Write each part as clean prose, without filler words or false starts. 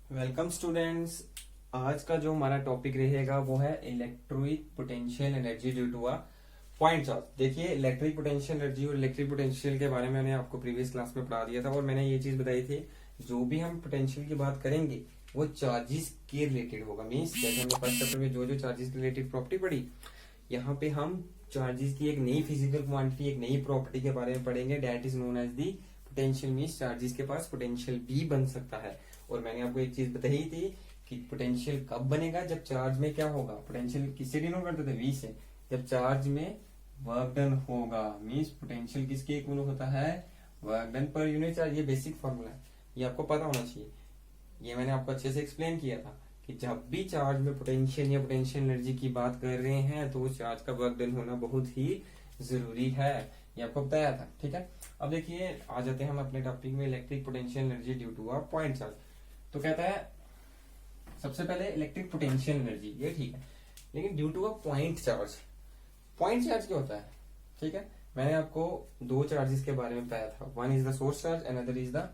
Welcome students. आज का जो हमारा टॉपिक रहेगा वो है electric potential energy due to a point charge. देखिए, इलेक्ट्रिक पोटेंशियल एनर्जी और इलेक्ट्रिक पोटेंशियल के बारे में मैंने आपको प्रीवियस क्लास में पढ़ा दिया था और मैंने ये चीज बताई थी, जो भी हम पोटेंशियल की बात करेंगे वो चार्जेस के रिलेटेड होगा। मीन्स जैसे हमने फर्स्ट चैप्टर में जो जो चार्जेस के रिलेटेड प्रॉपर्टी पढ़ी, यहाँ पे हम चार्जेस की एक नई फिजिकल क्वांटिटी, एक नई प्रॉपर्टी के बारे में पढ़ेंगे, that is known as the potential. Means charges के पास पोटेंशियल भी बन सकता है। और मैंने आपको एक चीज बताई थी कि पोटेंशियल कब बनेगा, जब चार्ज में क्या होगा। पोटेंशियल किससे डिनोट करते थे? वी से। जब चार्ज में वर्क डन होगा, मीन्स पोटेंशियल किसके इक्वल होता है? Work done per unit charge. ये बेसिक फॉर्मूला है, ये आपको पता होना चाहिए। ये मैंने आपको अच्छे से एक्सप्लेन किया था कि जब भी चार्ज में पोटेंशियल या पोटेंशियल एनर्जी की बात कर रहे हैं तो उस चार्ज का वर्क डन होना बहुत ही जरूरी है। ये आपको बताया था, ठीक है। अब देखिए, आ जाते हैं हम अपने टॉपिक में, electric potential energy due to a point charge. तो कहता है सबसे पहले इलेक्ट्रिक पोटेंशियल एनर्जी, ये ठीक है, लेकिन due to a point charge. Point charge क्या होता है? ठीक है, मैंने आपको दो चार्जेस के बारे में बताया था। One is the source charge, another is the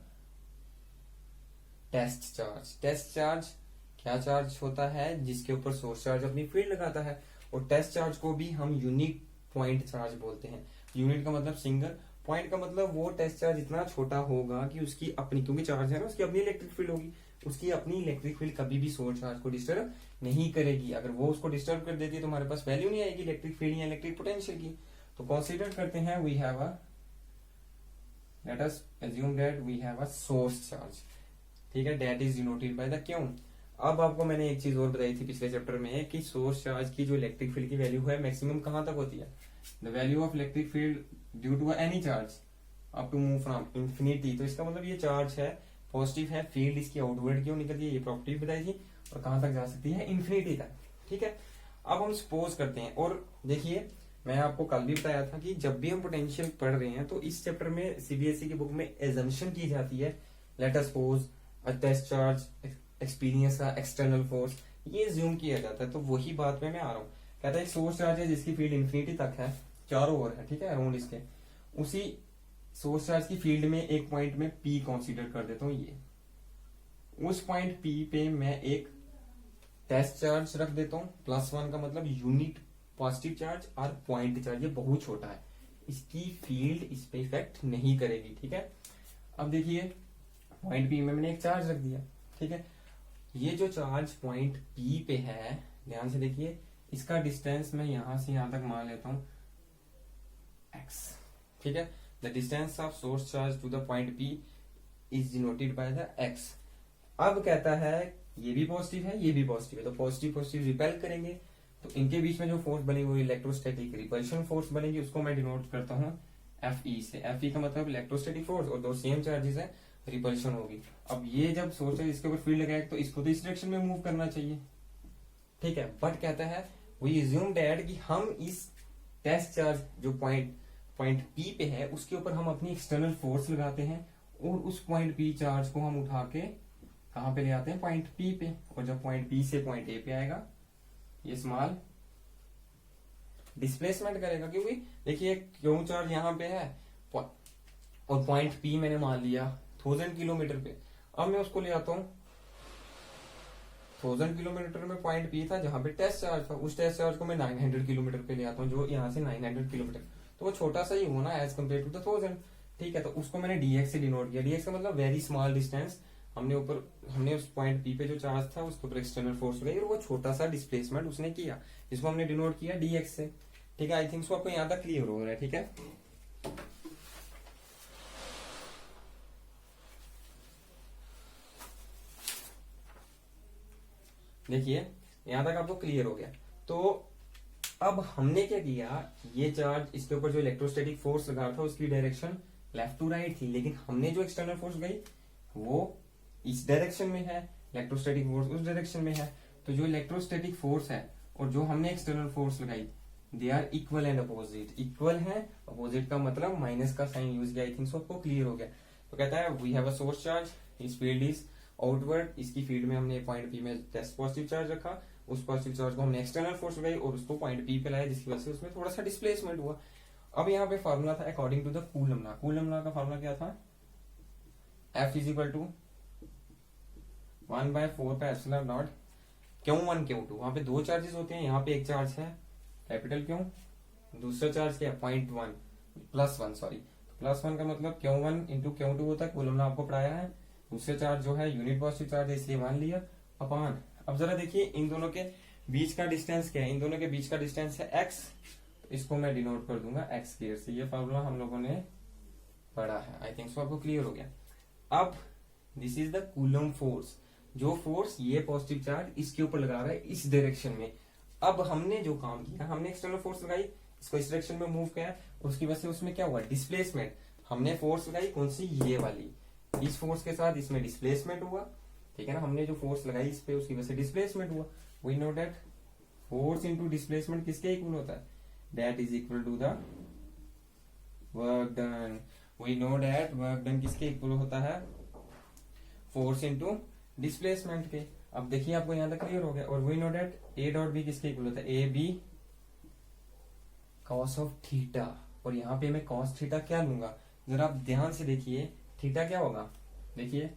test charge. Test charge क्या चार्ज होता है? जिसके ऊपर सोर्स चार्ज अपनी फील्ड लगाता है। और टेस्ट चार्ज को भी हम यूनिट पॉइंट चार्ज बोलते हैं। यूनिट का मतलब सिंगल, पॉइंट का मतलब वो टेस्ट चार्ज इतना छोटा होगा कि उसकी अपनी, क्योंकि चार्ज है ना, उसकी अपनी इलेक्ट्रिक फील्ड होगी, उसकी अपनी इलेक्ट्रिक फील्ड कभी भी सोर्स चार्ज को डिस्टर्ब नहीं करेगी। अगर वो उसको डिस्टर्ब कर देती है तो हमारे पास वैल्यू नहीं आएगी इलेक्ट्रिक फील्ड या इलेक्ट्रिक पोटेंशियल की। तो कंसीडर करते हैं we have a, let us assume that we have a source charge, ठीक है, that is denoted by the Q. अब आपको मैंने एक चीज और बताई थी पिछले चैप्टर में कि सोर्स चार्ज की जो इलेक्ट्रिक फील्ड की वैल्यू है मैक्सिमम कहां तक होती है? The value of electric field due to any charge up to move from infinity. तो इसका मतलब ये चार्ज है, पॉजिटिव है, फील्ड इसकी आउटवर्ड क्यों निकलती है, ये प्रॉपर्टी बताई थी। और कहां तक जा सकती है? इंफिनिटी तक, ठीक है। अब हम सपोज करते हैं, और देखिए मैं आपको कल भी बताया था कि जब भी हम पोटेंशियल पढ़ रहे हैं तो इस चैप्टर में सीबीएसई की बुक में एजम्पशन की जाती है, let us suppose a test charge experience का एक्सटर्नल फोर्स, ये ज्यूम किया जाता है। तो वही बात में मैं आ रहा हूँ। कहता है एक सोर्स चार्ज है जिसकी फील्ड इंफिनिटी तक है, चारों ओर है, ठीक है, अराउंड इसके। उसी सोर्स चार्ज की फील्ड में एक पॉइंट में पी कंसीडर कर देता हूँ, ये उस पॉइंट पी पे मैं एक टेस्ट चार्ज रख देता हूँ, +1 का मतलब यूनिट पॉजिटिव चार्ज, और पॉइंट चार्ज ये बहुत छोटा है, इसकी फील्ड इस पे इफेक्ट नहीं करेगी, ठीक है। अब देखिए, पॉइंट पी में मैंने एक चार्ज रख दिया, ठीक है। ये जो चार्ज पॉइंट पी पे है, ध्यान से देखिए, इसका डिस्टेंस मैं यहां से यहां तक मान लेता हूं x, ठीक है। The distance of source charge to the point P is denoted by the x। अब कहता है ये भी पॉजिटिव है, ये भी पॉजिटिव है, तो पॉजिटिव पॉजिटिव रिपेल करेंगे, तो इनके बीच में जो फोर्स बनेगी वो इलेक्ट्रोस्टैटिक रिपल्शन फोर्स बनेगी, उसको मैं डिनोट करता हूँ Fe से। Fe का मतलब इलेक्ट्रोस्टैटिक फोर्स, और दो सेम चार्जेस है, रिपल्शन होगी। अब ये जब सोर्स है इसके ऊपर फील्ड लगाएगा तो इसको तो इस डायरेक्शन में मूव करना चाहिए, ठीक है। बट कहता है वी अज्यूम दैट कि हम इस टेस्ट चार्ज जो पॉइंट पी पे है उसके ऊपर हम अपनी एक्सटर्नल फोर्स लगाते हैं, और उस पॉइंट पी चार्ज को हम उठा के कहां पे ले आते हैं? पॉइंट पी पे। और जब पॉइंट पी से पॉइंट ए पे आएगा, ये स्मॉल डिस्प्लेसमेंट करेगा, क्योंकि देखिए क्यों चार्ज यहां पे है और पॉइंट पी मैंने मान लिया 1000 किलोमीटर पे। अब मैं उसको ले आता हूं 1000 किलोमीटर में पॉइंट पी था जहां पे टेस्ट चार्ज था, उस टेस्ट चार्ज को मैं 900 किलोमीटर पे ले आता हूँ, जो यहाँ से 900 किलोमीटर, तो वो छोटा सा ही हुआ ना एज कम्पेयर टू द 1000, ठीक है। तो उसको मैंने डीएक्स से डिनोट किया। डीएक्स का मतलब वेरी स्मॉल डिस्टेंस। हमने उस पॉइंट पी पे जो चार्ज था उसके ऊपर एक्सटर्नल फोर्स लगाई और वो छोटा सा डिस्प्लेसमेंट उसने किया, जिसको हमने डिनोट किया डीएक्स से, ठीक है। आई थिंक सो आपको यहाँ तक क्लियर हो रहा है, ठीक है। देखिए यहां तक आपको क्लियर हो गया। तो अब हमने क्या किया, ये चार्ज इसके ऊपर जो इलेक्ट्रोस्टैटिक फोर्स लगा था उसकी डायरेक्शन लेफ्ट टू राइट थी, लेकिन हमने जो एक्सटर्नल फोर्स लगाई वो इस डायरेक्शन में है, इलेक्ट्रोस्टैटिक फोर्स उस डायरेक्शन में है। तो जो इलेक्ट्रोस्टैटिक फोर्स है और जो हमने एक्सटर्नल फोर्स लगाई, they are equal and opposite. Equal है, अपोजिट का मतलब माइनस का साइन यूज किया। आई थिंक सो आपको क्लियर हो गया। तो कहता है we have a source charge, its field is outward, इसकी फील्ड में हमने पॉइंट पी में टेस्ट पॉजिटिव चार्ज रखा, उस पॉजिटिव चार्ज को हमने एक्सटर्नल फोर्स लगाई और उसको पॉइंट पी पे लाया, जिसकी वजह से उसमें थोड़ा सा डिस्प्लेसमेंट हुआ। अब यहाँ पे फॉर्मूला था according to the Coulomb law. Coulomb law का फॉर्मूला क्या था? F is equal to 1/4 Q1 Q2, वहां पे दो चार्जेस होते हैं, यहाँ पे एक चार्ज है कैपिटल क्यू, दूसरा चार्ज क्या है 0.1 +1 सॉरी, +1 का मतलब Q1 इंटू Q2 होता है, कूलम ने आपको पढ़ाया है। दूसरा चार्ज जो है यूनिट पॉजिटिव चार्ज है इसलिए मान लिया अपान। अब जरा देखिए इन दोनों के बीच का डिस्टेंस क्या है, इन दोनों के बीच का डिस्टेंस है x, इसको मैं डिनोट कर दूंगा x स्क्वायर से। ये फॉर्मूला हम लोगों ने पढ़ा है, आई थिंक सो आपको क्लियर हो गया। अब this is the coulomb force, जो फोर्स ये पॉजिटिव चार्ज इसके ऊपर लगा रहा है इस डायरेक्शन में। अब हमने जो काम किया, हमने एक्सटर्नल फोर्स लगाई, इसको इस डायरेक्शन में मूव किया, उसकी वजह से उसमें क्या हुआ डिस्प्लेसमेंट। हमने फोर्स लगाई कौन सी, ये वाली, इस फोर्स के साथ इसमें डिस्प्लेसमेंट हुआ, ठीक है ना। हमने जो फोर्स लगाई इस पे उसकी वजह से डिस्प्लेसमेंट हुआ। We know that force into displacement किसके इक्वल होता है, that is equal to the work done. We know that work done किसके इक्वल होता है, फोर्स इंटू डिस्प्लेसमेंट के। अब देखिए आपको यहां तक क्लियर हो गया। और we know that A dot B किसके इक्वल होता है, A B cos of theta. और यहाँ पे मैं कॉस थीटा क्या लूंगा, जरा आप ध्यान से देखिए, थीटा क्या होगा, देखिए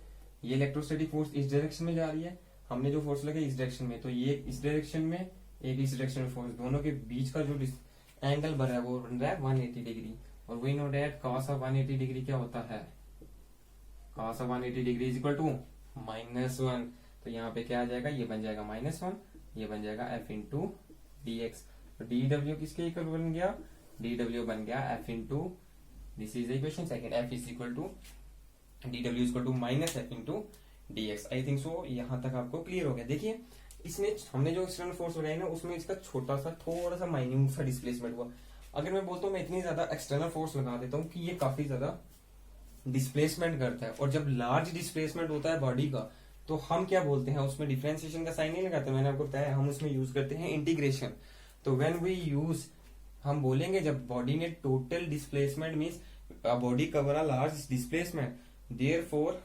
ये इलेक्ट्रोस्टैटिक फोर्स इस डायरेक्शन में जा रही है, हमने जो फोर्स लगाई इस डायरेक्शन में, तो ये इस डायरेक्शन में एक इस डायरेक्शन में फोर्स, दोनों के बीच का जो एंगल बन रहा है वो बन रहा है 180 डिग्री। और we know that cos of 180 degree क्या होता है, cos of 180 degree is equal to -1। तो यहाँ पे क्या आ जाएगा, ये बन जाएगा -1, ये बन जाएगा f into D X. D W किसके इक्वल बन गया, डी डब्ल्यू बन गया f into, this is equation second, f is equal to D W is equal to -f into D X. I think so यहाँ तक आपको clear हो गया। देखिए इसमें हमने जो एक्सटर्नल फोर्स लगाई ना उसमें इसका छोटा सा थोड़ा सा माइन्यूट सा डिस्प्लेसमेंट हुआ। अगर मैं बोलता हूँ मैं इतनी ज्यादा एक्सटर्नल फोर्स लगा देता हूँ कि ये काफी ज्यादा डिस्प्लेसमेंट करता है, और जब लार्ज डिस्प्लेसमेंट होता है बॉडी का तो हम क्या बोलते हैं, उसमें डिफरेंशिएशन का साइन नहीं लगाते, मैंने आपको बताया, हम उसमें यूज करते हैं इंटीग्रेशन। तो व्हेन वी यूज, हम बोलेंगे जब बॉडी ने total displacement means body cover a large displacement, therefore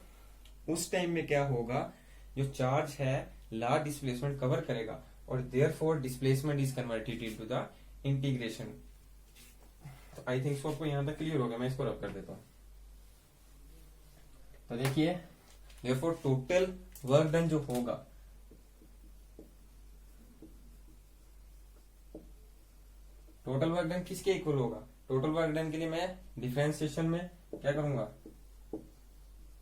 उस टाइम में क्या होगा, जो चार्ज है लार्ज डिस्प्लेसमेंट कवर करेगा, और therefore displacement is converted into the integration. तो आई थिंक सो आपको यहां तक क्लियर हो गया, मैं इसको रब कर देता हूं। तो देखिए देयरफॉर टोटल वर्क डन जो होगा, टोटल वर्क डन किसके इक्वल होगा, टोटल वर्क डन के लिए मैं डिफरेंशिएशन में क्या करूंगा,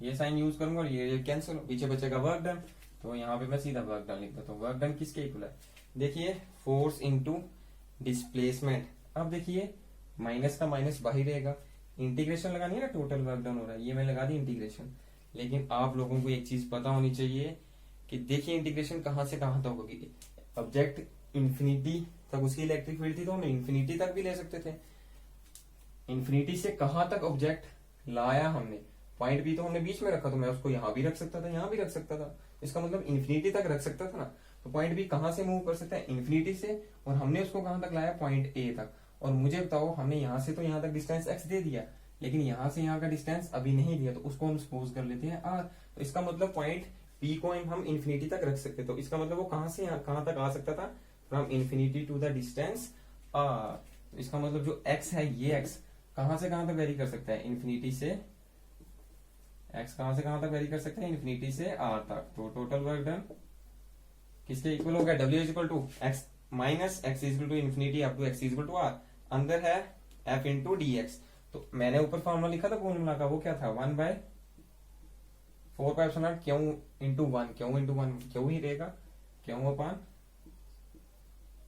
ये साइन यूज करूंगा और ये कैंसिल, पीछे बचेगा वर्क डन। तो यहाँ पे मैं सीधा वर्क डन लिख देता हूँ। वर्क डन किसके इक्वल है, देखिए फोर्स इंटू डिस्प्लेसमेंट। अब देखिए माइनस का माइनस बाहर रहेगा, इंटीग्रेशन लगानी है ना, टोटल वर्क डन हो रहा है, ये मैं लगा दी इंटीग्रेशन। लेकिन आप लोगों को एक चीज पता होनी चाहिए कि देखिए इंटीग्रेशन कहां से कहां तक होगी। ऑब्जेक्ट इंफिनिटी तक उसकी इलेक्ट्रिक फील्ड थी तो हम इंफिनिटी तक भी ले सकते थे, इंफिनिटी से कहां तक ऑब्जेक्ट लाया हमने, पॉइंट बी तो हमने बीच में रखा, तो मैं उसको यहां भी रख सकता था, यहां भी रख सकता था, इसका मतलब इंफिनिटी तक रख सकता था ना। तो पॉइंट बी कहां से मूव कर सकता है, इंफिनिटी से, और हमने उसको कहां तक लाया, पॉइंट ए तक। और मुझे बताओ हमने यहां से तो यहां तक डिस्टेंस एक्स दे दिया, लेकिन यहां से यहां का डिस्टेंस अभी नहीं दिया, तो उसको हम सपोज कर लेते हैं आर। तो इसका मतलब पॉइंट पी को हम इंफिनिटी तक रख सकते, तो इसका मतलब वो कहां से कहां तक आ सकता था, from infinity to the distance R. इसका मतलब जो एक्स है, ये एक्स कहां से कहां तक वेरी कर सकता है, इंफिनिटी से, एक्स कहां से कहां तक वेरी कर सकते हैं, इंफिनिटी से आर तक। तो टोटल वर्क डन किसके इक्वल हो गया, W is equal to X minus X is equal to infinity up to X is equal to R, अंदर है एफ इंटू डी एक्स। तो मैंने ऊपर फॉर्मूला लिखा था फॉर्मूला का, वो क्या था, 1/4 Q into 1, Q into 1 Q ही रहेगा, क्यू अपान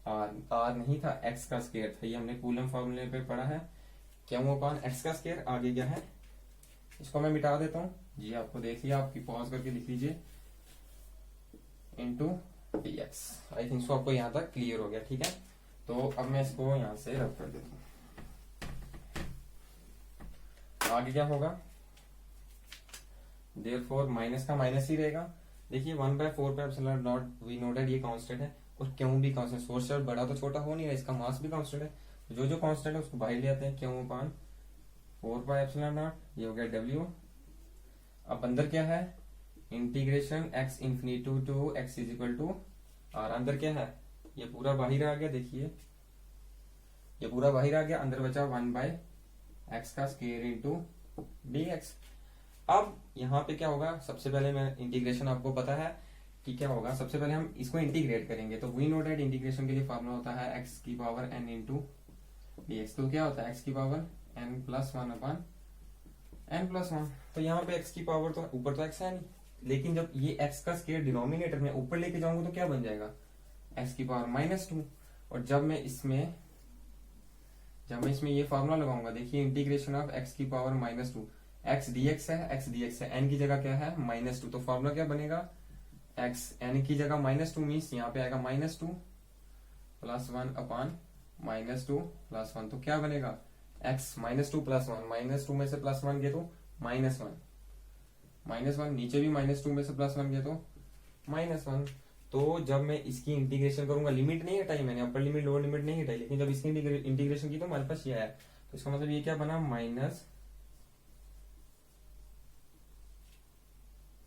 आर, आर नहीं था, एक्स का स्क्वायर था, ये हमने कूलम फॉर्मूले पे पढ़ा है, क्यू अपान एक्स का स्क्वायर। आगे क्या है, इसको मैं मिटा देता हूँ जी, आपको देखिए, आपकी पॉज करके लिख लीजिए, into D X. I think सो आपको यहाँ तक क्लियर हो गया, ठीक है। तो अब मैं इसको यहाँ से रब कर देता हूँ। आगे क्या होगा, देयरफॉर माइनस का माइनस ही रहेगा। देखिए 1/4 वी नो दैट ये कांस्टेंट है, और क्यों भी कांस्टेंट, सोर्स चार्ज बड़ा तो छोटा हो नहीं रहा, इसका मास भी कांस्टेंट है, जो जो कांस्टेंट है उसको बाहर ले आते हैं, क्यों अपान 4πε0, ये हो गया डब्ल्यू। अब अंदर क्या है, integration X infinity to X is equal to R. अंदर क्या है, ये पूरा बाहर आ गया, देखिए ये पूरा बाहर आ गया, अंदर बचा 1/x का स्क्वायर इंटू डी एक्स। अब यहाँ पे क्या होगा, सबसे पहले मैं इंटीग्रेशन आपको पता है कि क्या होगा, सबसे पहले हम इसको इंटीग्रेट करेंगे। तो वी नो दैट इंटीग्रेशन के लिए फॉर्मूला होता है एक्स की पावर एन इंटू dx। तो क्या होता है एक्स की power N plus one upon N plus one. तो यहाँ पे एक्स की पावर तो ऊपर तो एक्स है नहीं, लेकिन जब ये एक्स का स्केयर डिनोमिनेटर में ऊपर लेके जाऊंगा तो क्या बन जाएगा एक्स की पावर -2। और जब मैं इसमें ये फॉर्मूला लगाऊंगा, देखिए इंटीग्रेशन ऑफ एक्स की पावर -2, एक्स dx है, एक्स dx है, एन की जगह क्या है -2। तो फॉर्मूला क्या बनेगा एक्स एन की जगह -2 मीन्स यहाँ पे आएगा -2 प्लस 1 अपान -2 प्लस 1। तो क्या बनेगा एक्स -2 प्लस 1, -2 में से प्लस 1 गए तो -1, नीचे भी -2 में से प्लस 1 गए तो -1। तो जब मैं इसकी इंटीग्रेशन करूंगा, लिमिट नहीं हटाई मैंने, अपर लिमिट लोअर लिमिट नहीं हटाई, लेकिन जब इसकी इंटीग्रेशन की तो हमारे पास ये आया। तो इसका मतलब ये क्या बना माइनस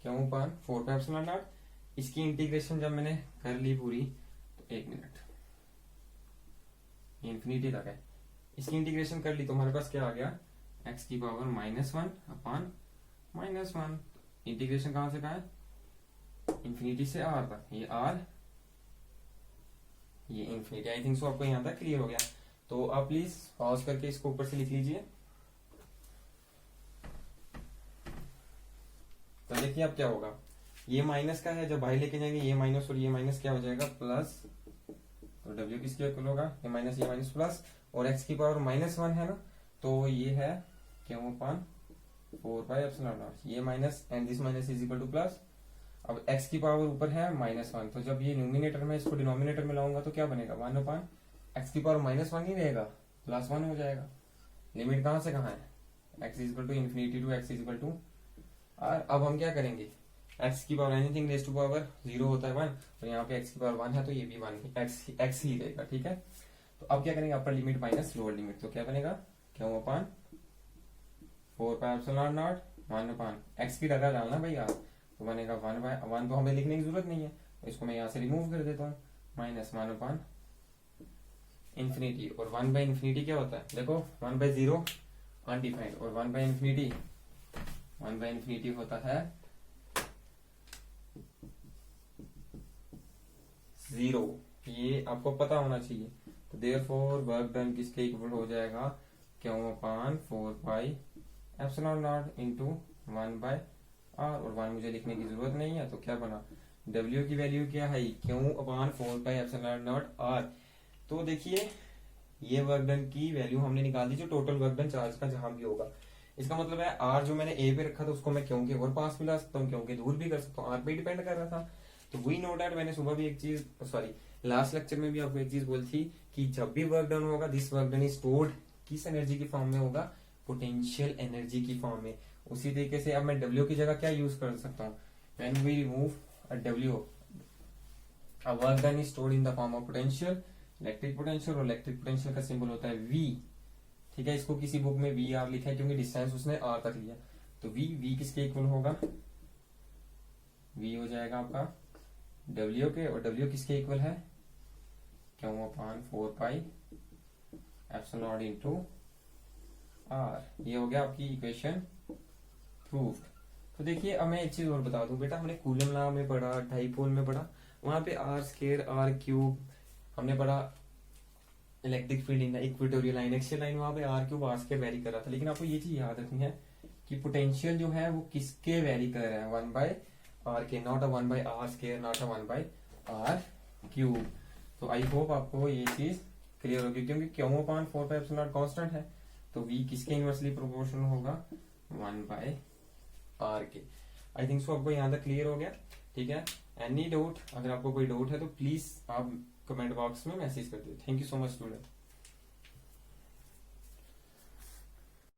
क्या 4π0। इसकी इंटीग्रेशन जब मैंने कर ली पूरी, तो 1 मिनट, इंफिनिटी तक है, इसकी इंटीग्रेशन कर ली तो हमारे पास क्या आ गया एक्स की पावर -1 अपान -1। इंटीग्रेशन कहां से कहा है इंफिनिटी से आर तक, ये आर ये इंफिनिटी। आई थिंक सो आपको यहां तक क्लियर हो गया। तो आप प्लीज पॉज करके इसको ऊपर से लिख लीजिए। तो देखिए अब क्या होगा, ये माइनस का है, जब बाहर लेके जाएंगे ये माइनस और ये माइनस क्या हो जाएगा प्लस। तो डब्ल्यू किसके इक्वल होगा ये माइनस प्लस, और एक्स की पावर -1 है ना, तो ये है क्यों अपान 4π0। ये minus and this minus is equal two plus. अब x की पावर ऊपर है -1, तो जब ये न्यूमिनेटर में इसको डिनोमिनेटर में लाऊंगा तो क्या बनेगा 1 अपान एक्स की पावर -1 ही रहेगा, +1 हो जाएगा। लिमिट कहां से कहां है x is equal to infinity to x is equal to R. अब हम क्या करेंगे x की power anything raise to power 0 होता है 1, तो यहाँ पे x की पावर 1 है तो ये भी 1 x ही रहेगा, ठीक है। तो अब क्या करेंगे upper limit minus lower limit, तो क्या बनेगा क्यों अपान 4π0 1 अपान x की जगह डालना भाई यार, तो बनेगा 1/1। तो हमें लिखने की जरूरत नहीं है, तो इसको मैं यहाँ से रिमूव कर देता हूँ, -1 अपान इंफिनिटी। और 1/∞ क्या होता है देखो 1/0 अनडिफाइंड, और 1/∞ होता है 0। ये आपको पता होना चाहिए। तो देयरफॉर वर्क डन किसके इक्वल हो जाएगा क्यों अपान 4π0 इंटू 1/r, और 1 मुझे लिखने की जरूरत नहीं है। तो क्या बना W की वैल्यू क्या है क्यों अपान 4π0 r। तो देखिए ये वर्क डन की वैल्यू हमने निकाल दी जो टोटल वर्क डन चार्ज का जहां भी होगा। इसका मतलब है r जो मैंने a पे रखा था उसको मैं क्यों के और पास मिला सकता हूँ, क्यों के दूर भी कर सकता हूँ, r पे डिपेंड कर रहा था। तो वी नो दैट मैंने सुबह भी एक चीज लास्ट लेक्चर में भी आपको एक चीज बोली थी कि जब भी वर्क डन होगा this work done is stored किस एनर्जी की फॉर्म में होगा पोटेंशियल एनर्जी की फॉर्म में। उसी तरीके से अब मैं W की जगह क्या यूज कर सकता हूँ when we remove a W a work done is stored in the form of potential, electric potential, और इलेक्ट्रिक पोटेंशियल का सिंबल होता है V, ठीक है। इसको किसी बुक में VR लिखा है क्योंकि डिस्टेंस उसने R तक लिया। तो V किसके इक्वल होगा V हो जाएगा आपका W के, और W किसके इक्वल है क्यों अपान 4π0 इंटू R। ये हो गया आपकी इक्वेशन प्रूव्ड। तो देखिए अब मैं एक चीज और बता दूं बेटा, हमने कूलम लॉ में पढ़ा, डाइपोल में पढ़ा, वहां पे r² r³ हमने पढ़ा, इलेक्ट्रिक फील्ड इन इक्वेटोरियल लाइन एक्सियल लाइन, वहां पे r³ r² वेरी कर रहा था। लेकिन आपको ये चीज याद रखनी है कि पोटेंशियल जो है वो किसके वेरी कर रहा है 1/r के, not a 1/r², not a 1/r³। तो आई होप आपको ये चीज क्लियर होगी, क्योंकि क्यों अपान 4π0 कांस्टेंट है, तो v किसके इनवर्सली प्रोपोर्शनल होगा 1/r के। आई थिंक सो आपको यहाँ तक क्लियर हो गया, ठीक है। एनी डाउट, अगर आपको कोई डाउट है तो प्लीज आप कमेंट बॉक्स में मैसेज कर दो। Thank you so much student.